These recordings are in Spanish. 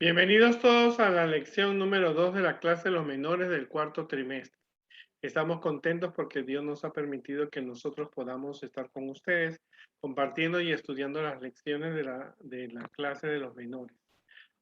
Bienvenidos todos a la lección número 2 de la clase de los menores del cuarto trimestre. Estamos contentos porque Dios nos ha permitido que nosotros podamos estar con ustedes compartiendo y estudiando las lecciones de la clase de los menores.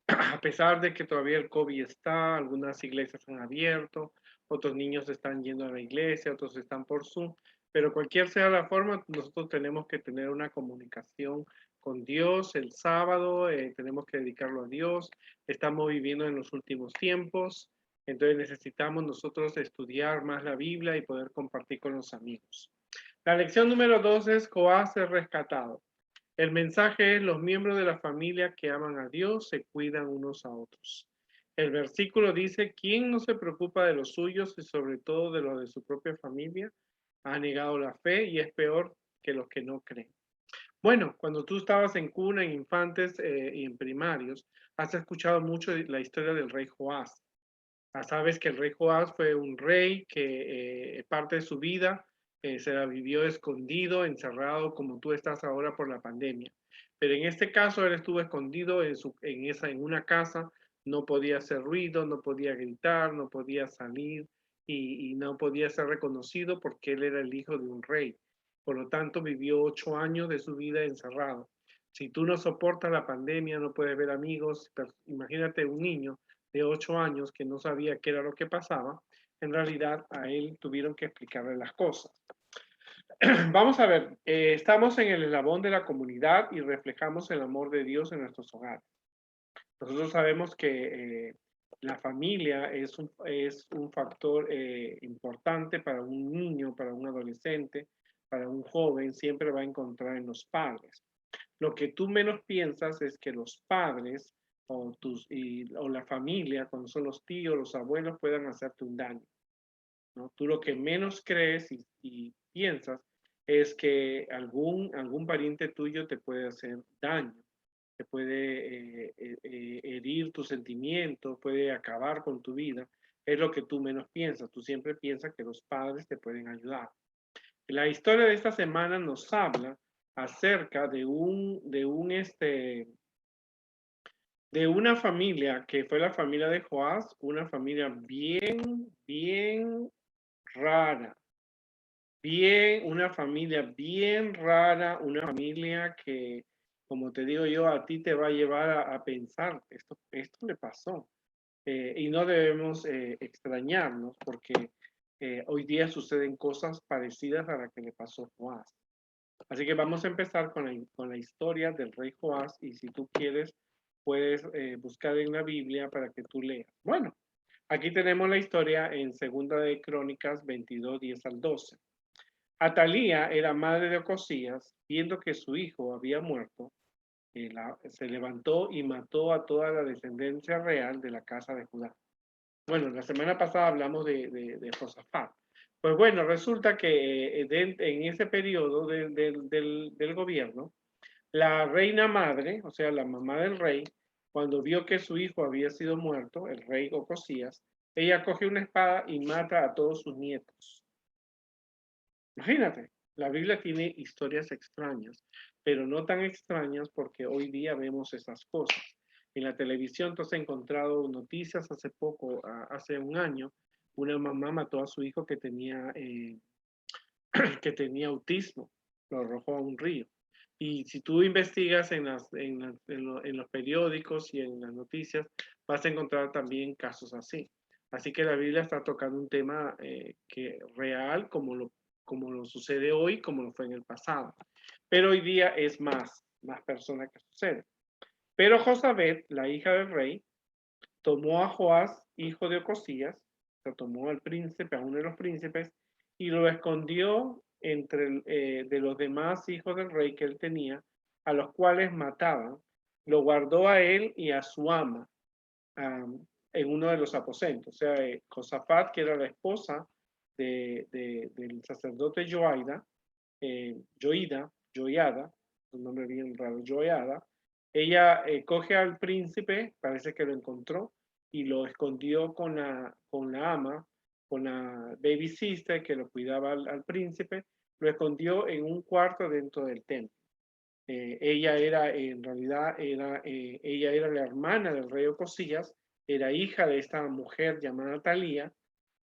A pesar de que todavía el COVID está, algunas iglesias han abierto, otros niños están yendo a la iglesia, otros están por Zoom, pero cualquier sea la forma, nosotros tenemos que tener una comunicación con Dios el sábado, tenemos que dedicarlo a Dios, estamos viviendo en los últimos tiempos, entonces necesitamos nosotros estudiar más la Biblia y poder compartir con los amigos. La lección número 2 es Joás es rescatado. El mensaje es: los miembros de la familia que aman a Dios se cuidan unos a otros. El versículo dice: ¿quién no se preocupa de los suyos y sobre todo de los de su propia familia? Ha negado la fe y es peor que los que no creen. Bueno, cuando tú estabas en cuna, en infantes y en primarios, has escuchado mucho la historia del rey Joás. Sabes que el rey Joás fue un rey que parte de su vida se la vivió escondido, encerrado, como tú estás ahora por la pandemia. Pero en este caso él estuvo escondido en una casa, no podía hacer ruido, no podía gritar, no podía salir y no podía ser reconocido porque él era el hijo de un rey. Por lo tanto, vivió 8 años de su vida encerrado. Si tú no soportas la pandemia, no puedes ver amigos, imagínate un niño de 8 años que no sabía qué era lo que pasaba, en realidad a él tuvieron que explicarle las cosas. Vamos a ver, estamos en el eslabón de la comunidad y reflejamos el amor de Dios en nuestros hogares. Nosotros sabemos que la familia es un factor importante para un niño, para un adolescente, para un joven, siempre va a encontrar en los padres. Lo que tú menos piensas es que los padres o la familia, cuando son los tíos, los abuelos, puedan hacerte un daño, ¿no? Tú lo que menos crees y piensas es que algún pariente tuyo te puede hacer daño, te puede herir tus sentimientos, puede acabar con tu vida. Es lo que tú menos piensas. Tú siempre piensas que los padres te pueden ayudar. La historia de esta semana nos habla acerca de una familia que fue la familia de Joás, una familia bien, bien rara, una familia bien rara, una familia que, como te digo yo, a ti te va a llevar a pensar, esto le pasó. Y no debemos extrañarnos porque hoy día suceden cosas parecidas a la que le pasó a Joás. Así que vamos a empezar con la historia del rey Joás y si tú quieres puedes buscar en la Biblia para que tú leas. Bueno, aquí tenemos la historia en Segunda de Crónicas 22, 10 al 12. Atalía era madre de Ocosías, viendo que su hijo había muerto, se levantó y mató a toda la descendencia real de la casa de Judá. Bueno, la semana pasada hablamos de Josafat. Pues bueno, resulta que en ese periodo del gobierno, la reina madre, o sea, la mamá del rey, cuando vio que su hijo había sido muerto, el rey Ocosías, ella coge una espada y mata a todos sus nietos. Imagínate, la Biblia tiene historias extrañas, pero no tan extrañas porque hoy día vemos esas cosas. En la televisión tú has encontrado noticias hace poco, hace un año, una mamá mató a su hijo que tenía autismo, lo arrojó a un río. Y si tú investigas en los periódicos y en las noticias, vas a encontrar también casos así. Así que la Biblia está tocando un tema real, como lo sucede hoy, como lo fue en el pasado. Pero hoy día es más persona que sucede. Pero Josabet, la hija del rey, tomó a Joás, hijo de Ocosías, se tomó al príncipe, a uno de los príncipes, y lo escondió de los demás hijos del rey que él tenía, a los cuales mataban. Lo guardó a él y a su ama en uno de los aposentos. O sea, Josafat, que era la esposa del sacerdote Joiada, un nombre bien raro, Joiada, ella coge al príncipe, parece que lo encontró, y lo escondió con la ama, con la baby sister que lo cuidaba al príncipe, lo escondió en un cuarto dentro del templo. Ella era, en realidad, ella era la hermana del rey Ocosías, era hija de esta mujer llamada Talía,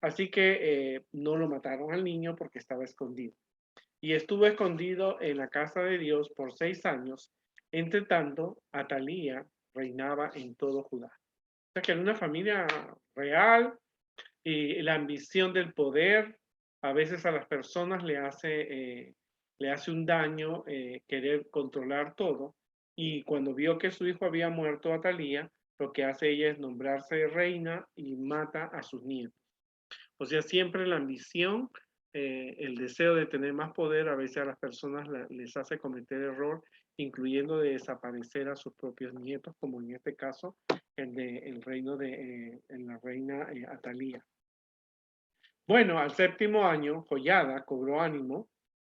así que no lo mataron al niño porque estaba escondido. Y estuvo escondido en la casa de Dios por 6 años. Entre tanto, Atalía reinaba en todo Judá. O sea que era una familia real y la ambición del poder a veces a las personas le hace un daño querer controlar todo. Y cuando vio que su hijo había muerto, Atalía, lo que hace ella es nombrarse reina y mata a sus nietos. O sea, siempre la ambición, el deseo de tener más poder, a veces a las personas les hace cometer error, incluyendo de desaparecer a sus propios nietos, como en este caso el reino de la reina Atalía. Bueno, al 7.º año, Joyada cobró ánimo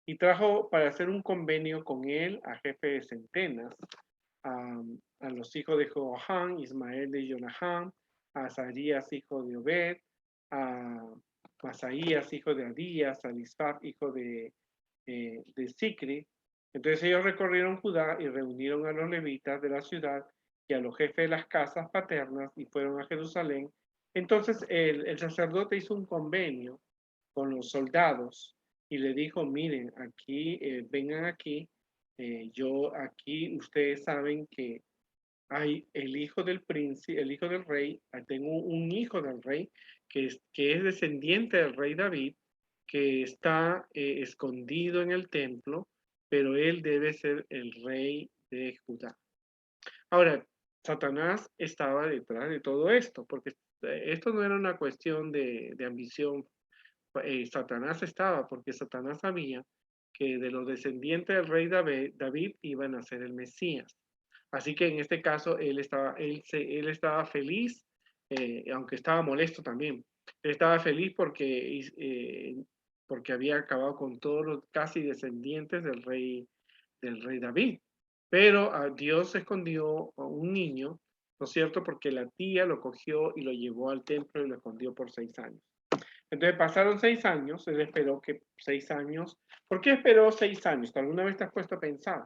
y trajo para hacer un convenio con él a jefe de centenas, a los hijos de Johan, Ismael de Jonahán, a Azarías, hijo de Obed, a Masaías, hijo de Adías, a Lisaf, hijo de Sicri. Entonces ellos recorrieron Judá y reunieron a los levitas de la ciudad y a los jefes de las casas paternas y fueron a Jerusalén. Entonces el sacerdote hizo un convenio con los soldados y le dijo, miren, aquí, vengan aquí, yo aquí, ustedes saben que hay el hijo del príncipe, el hijo del rey, tengo un hijo del rey que es descendiente del rey David, que está escondido en el templo, pero él debe ser el rey de Judá. Ahora, Satanás estaba detrás de todo esto, porque esto no era una cuestión de ambición. Satanás estaba, porque Satanás sabía que de los descendientes del rey David iban a ser el Mesías. Así que en este caso él estaba feliz, aunque estaba molesto también. Él estaba feliz porque había acabado con todos los casi descendientes del rey David. Pero a Dios escondió a un niño, ¿no es cierto? Porque la tía lo cogió y lo llevó al templo y lo escondió por 6 años. Entonces pasaron 6 años, él esperó que 6 años. ¿Por qué esperó 6 años? ¿Alguna vez te has puesto a pensar?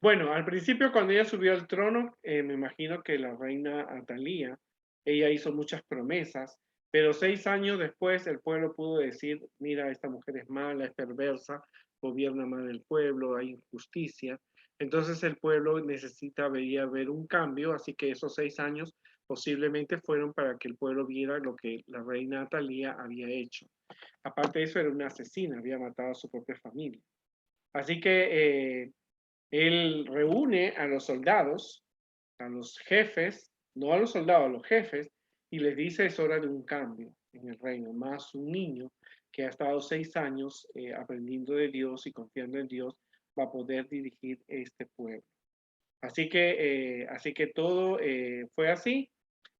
Bueno, al principio cuando ella subió al trono, me imagino que la reina Atalía, ella hizo muchas promesas, pero 6 años después el pueblo pudo decir, mira, esta mujer es mala, es perversa, gobierna mal el pueblo, hay injusticia. Entonces el pueblo veía ver un cambio, así que esos 6 años posiblemente fueron para que el pueblo viera lo que la reina Atalía había hecho. Aparte de eso, era una asesina, había matado a su propia familia. Así que él reúne a los soldados, a los jefes, no a los soldados, a los jefes, y les dice es hora de un cambio en el reino, más un niño que ha estado 6 años aprendiendo de Dios y confiando en Dios va a poder dirigir este pueblo. Así que todo fue así.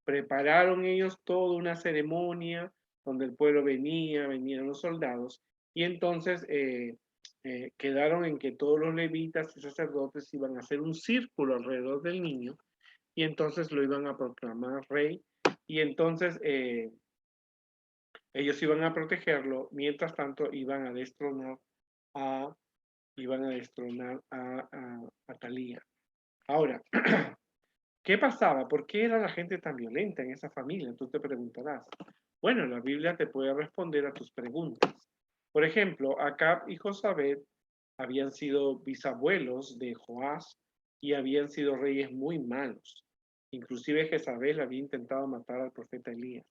Prepararon ellos toda una ceremonia donde el pueblo venían los soldados, y entonces quedaron en que todos los levitas y sacerdotes iban a hacer un círculo alrededor del niño, y entonces lo iban a proclamar rey, y entonces ellos iban a protegerlo, mientras tanto iban a destronar a, a Talía. Ahora, ¿qué pasaba? ¿Por qué era la gente tan violenta en esa familia? Tú te preguntarás. Bueno, la Biblia te puede responder a tus preguntas. Por ejemplo, Acab y Josabed habían sido bisabuelos de Joás y habían sido reyes muy malos. Inclusive Jezabel había intentado matar al profeta Elías.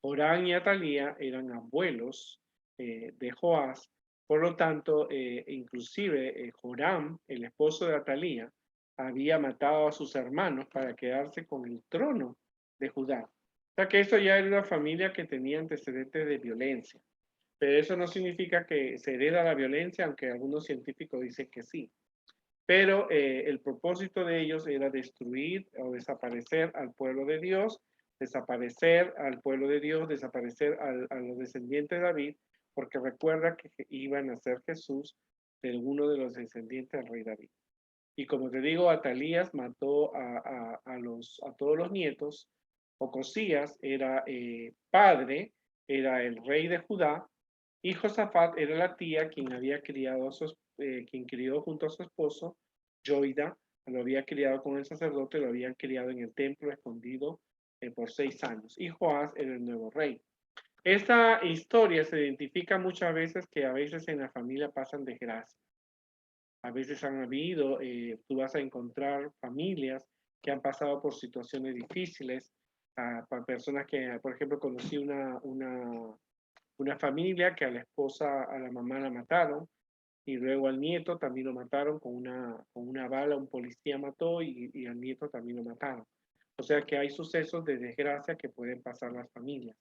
Joram y Atalía eran abuelos de Joás, por lo tanto, inclusive Joram, el esposo de Atalía, había matado a sus hermanos para quedarse con el trono de Judá. O sea que eso ya era una familia que tenía antecedentes de violencia. Pero eso no significa que se hereda la violencia, aunque algunos científicos dicen que sí. Pero el propósito de ellos era destruir o desaparecer al pueblo de Dios, desaparecer al pueblo de Dios, desaparecer a los descendientes de David, porque recuerda que iban a ser Jesús de uno de los descendientes del rey David. Y como te digo, Atalías mató a todos los nietos. Ocosías era padre, era el rey de Judá, y Josafat era la tía quien había criado quien crió junto a su esposo, Joida, lo había criado con el sacerdote, lo habían criado en el templo escondido por 6 años. Y Joás era el nuevo rey. Esta historia se identifica muchas veces que a veces en la familia pasan desgracias. A veces han habido, tú vas a encontrar familias que han pasado por situaciones difíciles, para personas que, por ejemplo, conocí una familia que a la esposa, a la mamá la mataron, y luego al nieto también lo mataron con una bala, un policía mató y al nieto también lo mataron. O sea que hay sucesos de desgracia que pueden pasar las familias.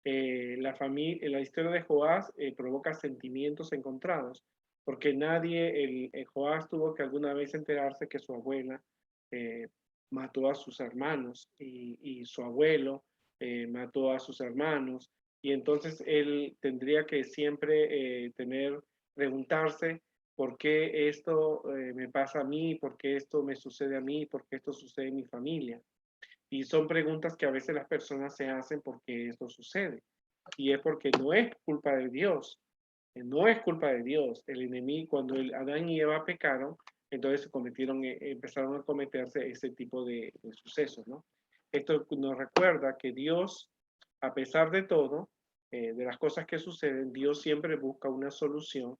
La historia de Joás provoca sentimientos encontrados, porque el Joás tuvo que alguna vez enterarse que su abuela eh, mató a sus hermanos y su abuelo mató a sus hermanos, y entonces él tendría que siempre preguntarse por qué esto me pasa a mí, por qué esto me sucede a mí, por qué esto sucede en mi familia. Y son preguntas que a veces las personas se hacen porque esto sucede. Y es porque no es culpa de Dios. No es culpa de Dios. El enemigo, cuando Adán y Eva pecaron, entonces empezaron a cometerse ese tipo de sucesos, ¿no? Esto nos recuerda que Dios, a pesar de todo, de las cosas que suceden, Dios siempre busca una solución,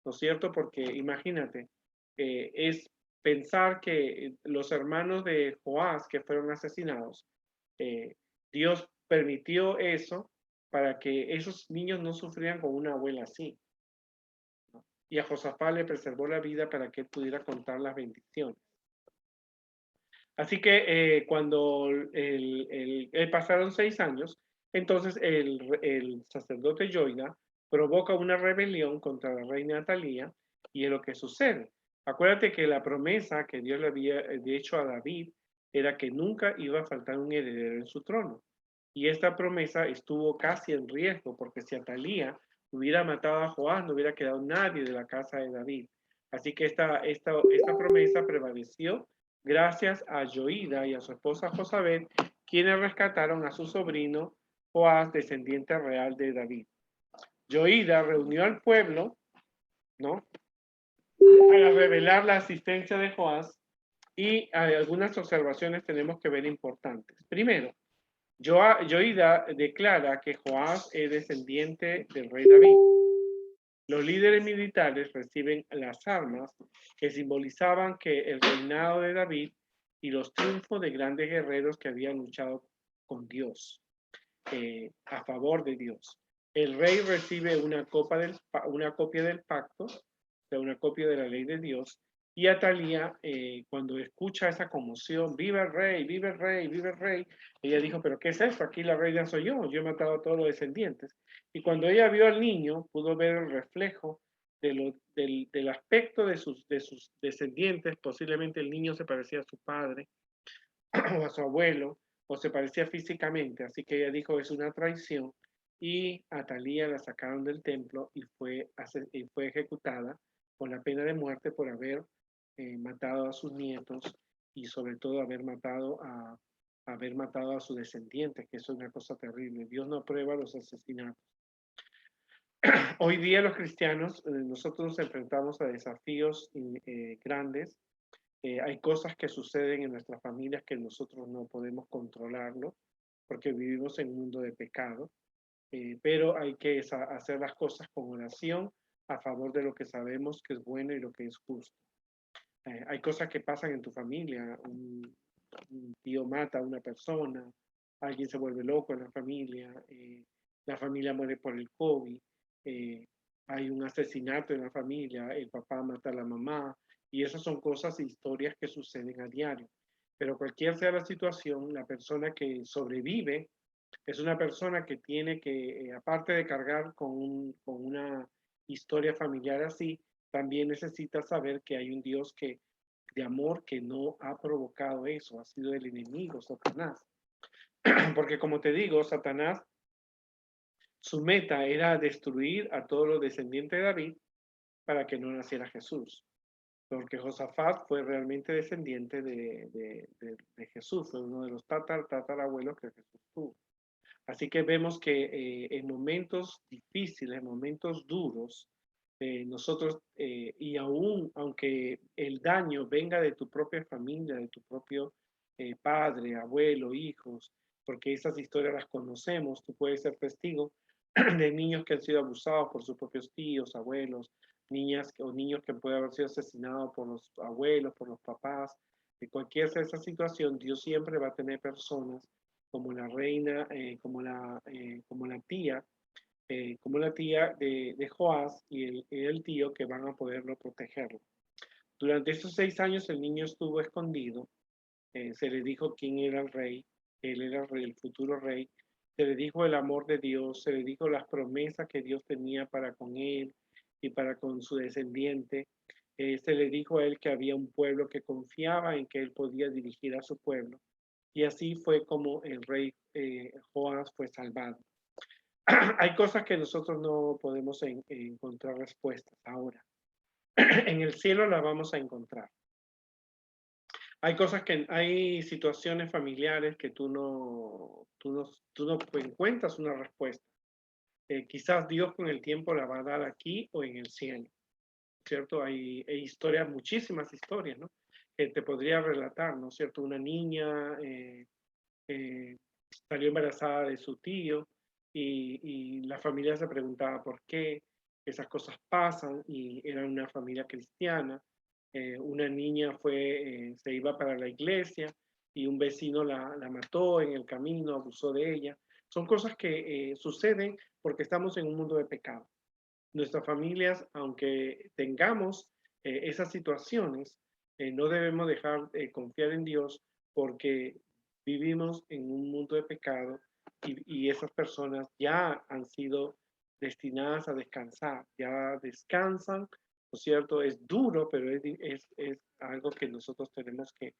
¿no es cierto? Porque imagínate, es pensar que los hermanos de Joás que fueron asesinados, Dios permitió eso para que esos niños no sufrieran con una abuela así, ¿no? Y a Josafat le preservó la vida para que él pudiera contar las bendiciones. Así que cuando pasaron 6 años, entonces el sacerdote Joida provoca una rebelión contra la reina Atalía, y es lo que sucede. Acuérdate que la promesa que Dios le había hecho a David era que nunca iba a faltar un heredero en su trono. Y esta promesa estuvo casi en riesgo, porque si Atalía hubiera matado a Joás, no hubiera quedado nadie de la casa de David. Así que esta promesa prevaleció gracias a Joída y a su esposa Josabet, quienes rescataron a su sobrino Joás, descendiente real de David. Joída reunió al pueblo, ¿no?, para revelar la asistencia de Joás, y hay algunas observaciones tenemos que ver importantes. Primero, Joída declara que Joás es descendiente del rey David. Los líderes militares reciben las armas que simbolizaban que el reinado de David y los triunfos de grandes guerreros que habían luchado con Dios, a favor de Dios. El rey recibe una copia del pacto, o sea, una copia de la ley de Dios, y Atalía, cuando escucha esa conmoción, viva el rey, viva el rey, viva el rey, ella dijo, pero ¿qué es esto? Aquí la reina soy yo he matado a todos los descendientes. Y cuando ella vio al niño, pudo ver el reflejo del aspecto de sus descendientes. Posiblemente el niño se parecía a su padre o a su abuelo, o se parecía físicamente, así que ella dijo, es una traición, y a Atalía la sacaron del templo y fue ejecutada con la pena de muerte por haber matado a sus nietos, y sobre todo haber matado a sus descendientes, que eso es una cosa terrible. Dios no aprueba los asesinatos. Hoy día los cristianos, nosotros nos enfrentamos a desafíos grandes. Hay cosas que suceden en nuestras familias que nosotros no podemos controlarlo, porque vivimos en un mundo de pecado, pero hay que hacer las cosas con oración a favor de lo que sabemos que es bueno y lo que es justo. Hay cosas que pasan en tu familia, un tío mata a una persona, alguien se vuelve loco en la familia muere por el COVID, hay un asesinato en la familia, el papá mata a la mamá, y esas son cosas e historias que suceden a diario. Pero cualquier sea la situación, la persona que sobrevive es una persona que tiene que, aparte de cargar con una historia familiar así, también necesita saber que hay un Dios de amor, que no ha provocado eso, ha sido el enemigo, Satanás. Porque como te digo, Satanás, su meta era destruir a todos los descendientes de David para que no naciera Jesús. Porque Josafat fue realmente descendiente de Jesús, fue uno de los tatarabuelos que Jesús tuvo. Así que vemos que en momentos difíciles, en momentos duros, nosotros, y aún aunque el daño venga de tu propia familia, de tu propio padre, abuelo, hijos, porque esas historias las conocemos, tú puedes ser testigo de niños que han sido abusados por sus propios tíos, abuelos, niñas o niños que pueden haber sido asesinados por los abuelos, por los papás. De cualquier sea esa situación, Dios siempre va a tener personas como la reina, como la tía de Joás y el tío que van a poderlo protegerlo. Durante estos 6 años el niño estuvo escondido, se le dijo quién era el rey, él era el rey, el futuro rey, se le dijo el amor de Dios, se le dijo las promesas que Dios tenía para con él y para con su descendiente. Se le dijo a él que había un pueblo que confiaba en que él podía dirigir a su pueblo. Y así fue como el rey Joás fue salvado. Hay cosas que nosotros no podemos encontrar respuestas ahora. En el cielo las vamos a encontrar. Hay situaciones familiares que tú no encuentras una respuesta. Quizás Dios con el tiempo la va a dar aquí o en el cielo, ¿cierto? Hay historias, muchísimas historias, ¿no? Que te podría relatar, ¿no es cierto? Una niña salió embarazada de su tío y la familia se preguntaba por qué esas cosas pasan y era una familia cristiana. Una niña se iba para la iglesia y un vecino la mató en el camino, abusó de ella. Son cosas que suceden porque estamos en un mundo de pecado. Nuestras familias, aunque tengamos esas situaciones, no debemos dejar de confiar en Dios porque vivimos en un mundo de pecado y esas personas ya han sido destinadas a descansar, ya descansan, ¿no es cierto? Es duro, pero es algo que nosotros tenemos que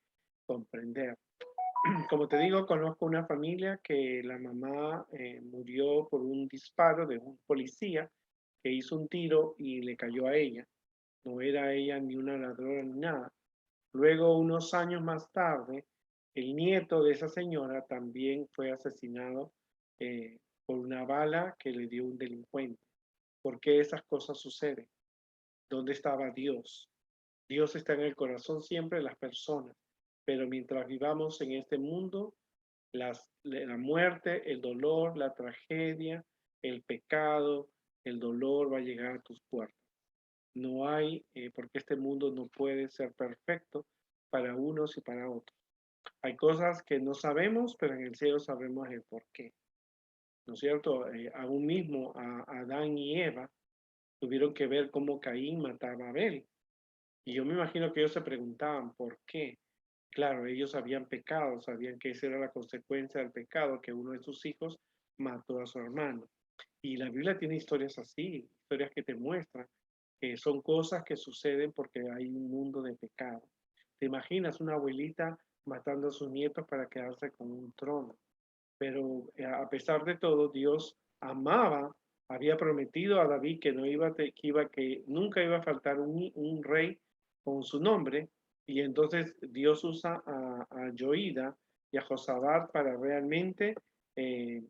comprender. Como te digo, conozco una familia que la mamá murió por un disparo de un policía que hizo un tiro y le cayó a ella. No era ella ni una ladrona ni nada. Luego, unos años más tarde, el nieto de esa señora también fue asesinado por una bala que le dio un delincuente. ¿Por qué esas cosas suceden? ¿Dónde estaba Dios? Dios está en el corazón siempre de las personas, pero mientras vivamos en este mundo, la muerte, el dolor, la tragedia, el pecado, el dolor va a llegar a tus puertas. No hay, porque este mundo no puede ser perfecto para unos y para otros. Hay cosas que no sabemos, pero en el cielo sabemos el por qué. ¿No es cierto? Aún mismo a Adán y Eva tuvieron que ver cómo Caín mataba a Abel. Y yo me imagino que ellos se preguntaban por qué. Claro, ellos habían pecado, sabían que esa era la consecuencia del pecado, que uno de sus hijos mató a su hermano. Y la Biblia tiene historias así, historias que te muestran que son cosas que suceden porque hay un mundo de pecado. ¿Te imaginas una abuelita matando a sus nietos para quedarse con un trono? Pero a pesar de todo, Dios amaba, había prometido a David que no iba, que nunca iba a faltar un rey con su nombre, y entonces Dios usa a Joída y a Josabad eh,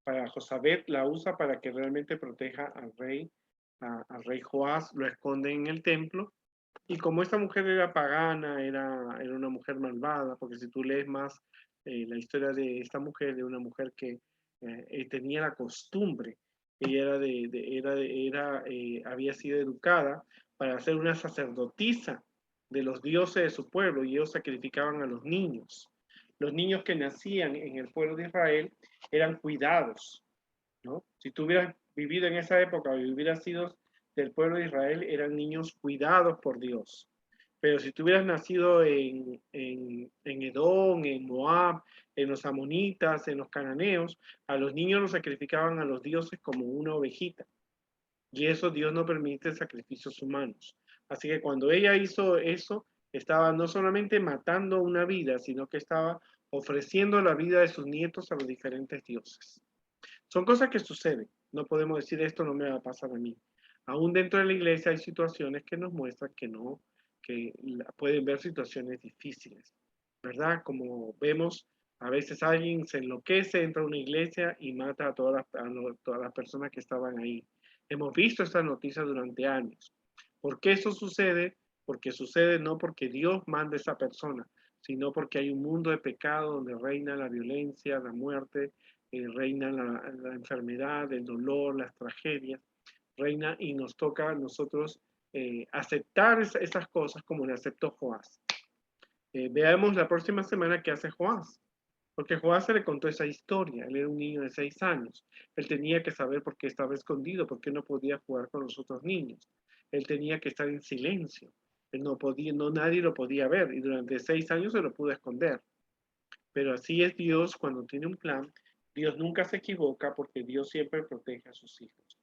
para Josabet la usa para que realmente proteja al rey Joás, lo esconde en el templo. Y como esta mujer era pagana, era una mujer malvada, porque si tú lees más la historia de esta mujer, de una mujer que tenía la costumbre, ella había sido educada para ser una sacerdotisa de los dioses de su pueblo y ellos sacrificaban a los niños. Los niños que nacían en el pueblo de Israel eran cuidados, ¿no? Si tú hubieras vivido en esa época o hubieras sido del pueblo de Israel, eran niños cuidados por Dios. Pero si tú hubieras nacido en Edom, en Moab, en los amonitas, en los cananeos, a los niños los sacrificaban a los dioses como una ovejita. Y eso Dios no permite sacrificios humanos. Así que cuando ella hizo eso, estaba no solamente matando una vida, sino que estaba ofreciendo la vida de sus nietos a los diferentes dioses. Son cosas que suceden. No podemos decir esto no me va a pasar a mí. Aún dentro de la iglesia hay situaciones que nos muestran que pueden ver situaciones difíciles, ¿verdad? Como vemos A veces alguien se enloquece, entra a una iglesia y mata a todas las personas que estaban ahí. Hemos visto esta noticia durante años. ¿Por qué eso sucede? Porque sucede no porque Dios manda a esa persona, sino porque hay un mundo de pecado donde reina la violencia, la muerte, reina la enfermedad, el dolor, las tragedias, reina y nos toca a nosotros aceptar esas cosas como le aceptó Joás. Veamos la próxima semana qué hace Joás. Porque Joás se le contó esa historia. Él era un niño de 6 años. Él tenía que saber por qué estaba escondido, por qué no podía jugar con los otros niños. Él tenía que estar en silencio. Él no podía, no nadie lo podía ver. Y durante 6 años se lo pudo esconder. Pero así es Dios cuando tiene un plan. Dios nunca se equivoca porque Dios siempre protege a sus hijos.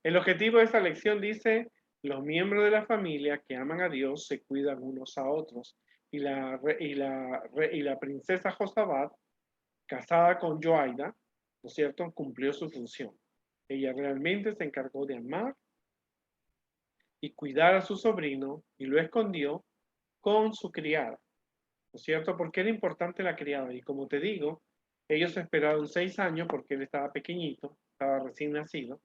El objetivo de esta lección dice, los miembros de la familia que aman a Dios se cuidan unos a otros. Y la princesa Josabad, casada con Joaida, ¿no es cierto?, cumplió su función. Ella realmente se encargó de amar y cuidar a su sobrino y lo escondió con su criada, ¿no es cierto? Porque era importante la criada. Y como te digo, ellos esperaron 6 años porque él estaba pequeñito, estaba recién nacido,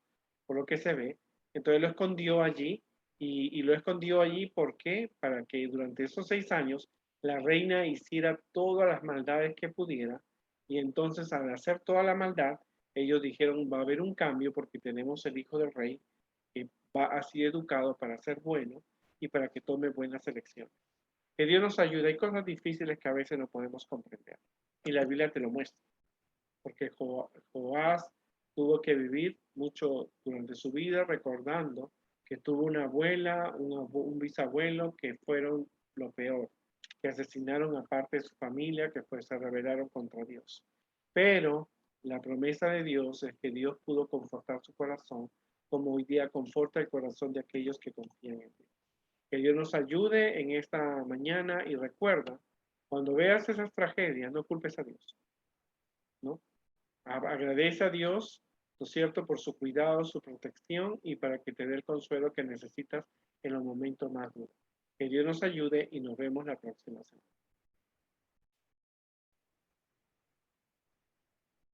por lo que se ve. Entonces lo escondió allí y lo escondió allí porque para que durante esos 6 años la reina hiciera todas las maldades que pudiera. Y entonces al hacer toda la maldad, ellos dijeron, va a haber un cambio porque tenemos el hijo del rey que va así educado para ser bueno y para que tome buenas elecciones. Que Dios nos ayude. Hay cosas difíciles que a veces no podemos comprender. Y la Biblia te lo muestra. Porque Joás tuvo que vivir mucho durante su vida recordando que tuvo una abuela, un bisabuelo que fueron lo peor, que asesinaron a parte de su familia, que pues se rebelaron contra Dios. Pero la promesa de Dios es que Dios pudo confortar su corazón, como hoy día conforta el corazón de aquellos que confían en Dios. Que Dios nos ayude en esta mañana y recuerda, cuando veas esas tragedias, no culpes a Dios, ¿no? Agradece a Dios, ¿no es cierto?, por su cuidado, su protección y para que te dé el consuelo que necesitas en los momentos más duros. Que Dios nos ayude y nos vemos la próxima semana.